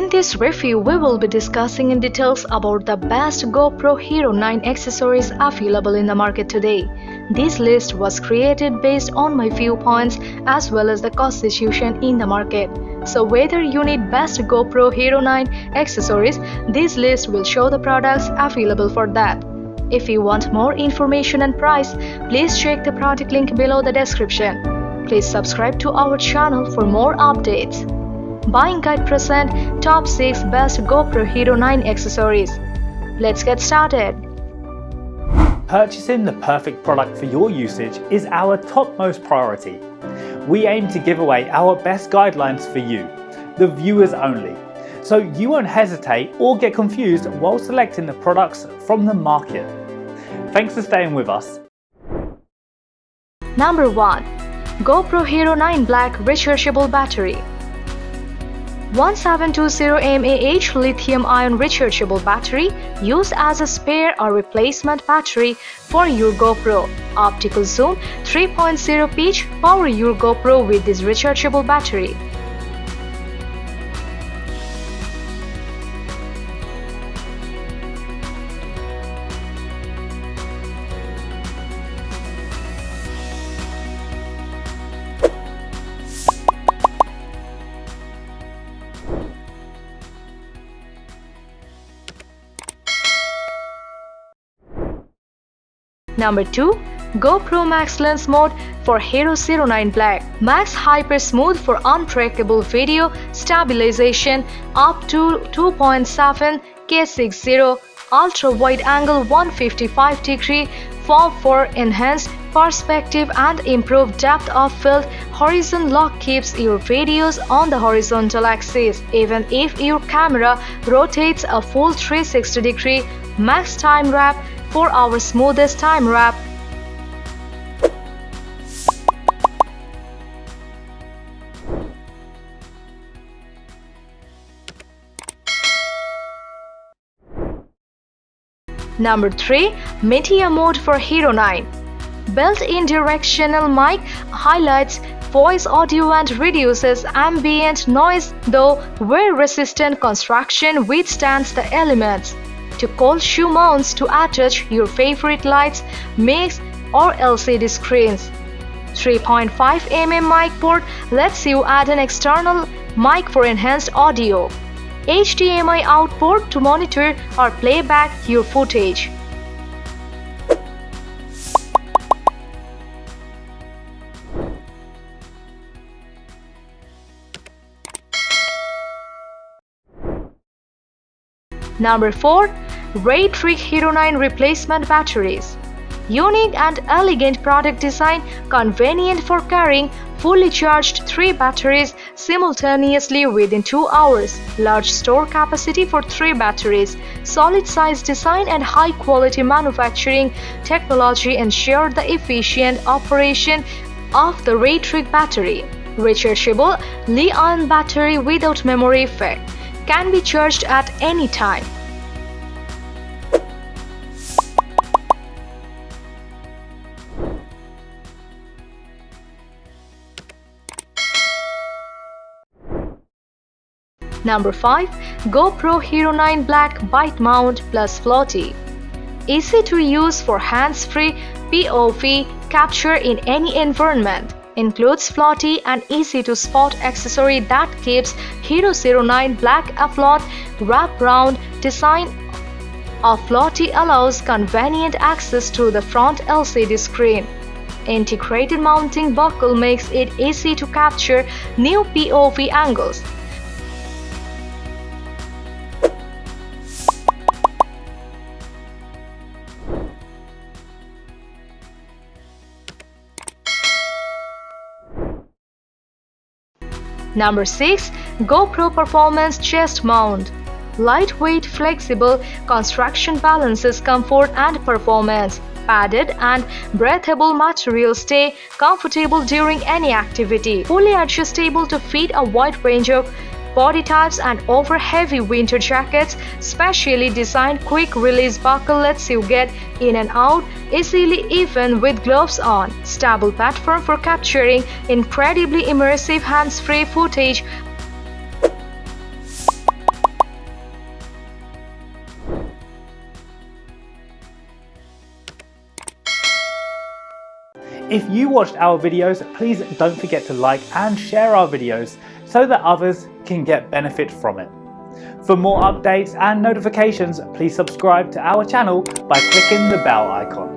In this review, we will be discussing in details about the best GoPro Hero 9 accessories available in the market today. This list was created based on my viewpoints as well as the cost situation in the market. So whether you need best GoPro Hero 9 accessories, this list will show the products available for that. If you want more information and price, please check the product link below the description. Please subscribe to our channel for more updates. Buying Guide present Top 6 Best GoPro Hero 9 Accessories. Let's get started. Purchasing the perfect product for your usage is our topmost priority. We aim to give away our best guidelines for you, the viewers only, so you won't hesitate or get confused while selecting the products from the market. Thanks for staying with us. Number 1. GoPro Hero 9 Black Rechargeable Battery. 1720 mAh lithium-ion rechargeable battery used as a spare or replacement battery for your GoPro. Optical zoom 3.0 pitch power your GoPro with this rechargeable battery. Number 2. GoPro Max Lens Mode for Hero 09 Black. Max Hyper Smooth for untrackable video stabilization up to 2.7 K60 ultra wide angle 155-degree for enhanced perspective and improved depth of field. Horizon lock keeps your videos on the horizontal axis even if your camera rotates a full 360-degree. Max Time Wrap for our smoothest time wrap. Number 3. Media Mode for Hero 9. Built-in directional mic highlights voice audio and reduces ambient noise, though wear-resistant construction withstands the elements. To cold shoe mounts to attach your favorite lights, mics or LCD screens. 3.5 mm mic port lets you add an external mic for enhanced audio. HDMI out port to monitor or play back your footage. Number 4. Raytrick Hero 9 Replacement Batteries. Unique and elegant product design, convenient for carrying fully charged 3 batteries simultaneously within 2 hours. Large store capacity for 3 batteries. Solid size design and high quality manufacturing technology ensure the efficient operation of the Raytrick battery. Rechargeable Li-ion battery without memory effect. Can be charged at any time. Number 5. GoPro Hero 9 Black Bite Mount Plus Floaty. Easy to use for hands-free POV capture in any environment. Includes floaty and easy-to-spot accessory that keeps Hero 09 Black afloat. Wrap-round design of floaty allows convenient access to the front LCD screen. Integrated mounting buckle makes it easy to capture new POV angles. Number 6. GoPro Performance Chest Mount. Lightweight, flexible construction balances comfort and performance. Padded and breathable materials stay comfortable during any activity. Fully adjustable to fit a wide range of body types and over heavy winter jackets. Specially designed quick release buckle lets you get in and out easily even with gloves on. Stable platform for capturing incredibly immersive hands-free footage. If you watched our videos, please don't forget to like and share our videos so that others can get benefit from it. For more updates and notifications, please subscribe to our channel by clicking the bell icon.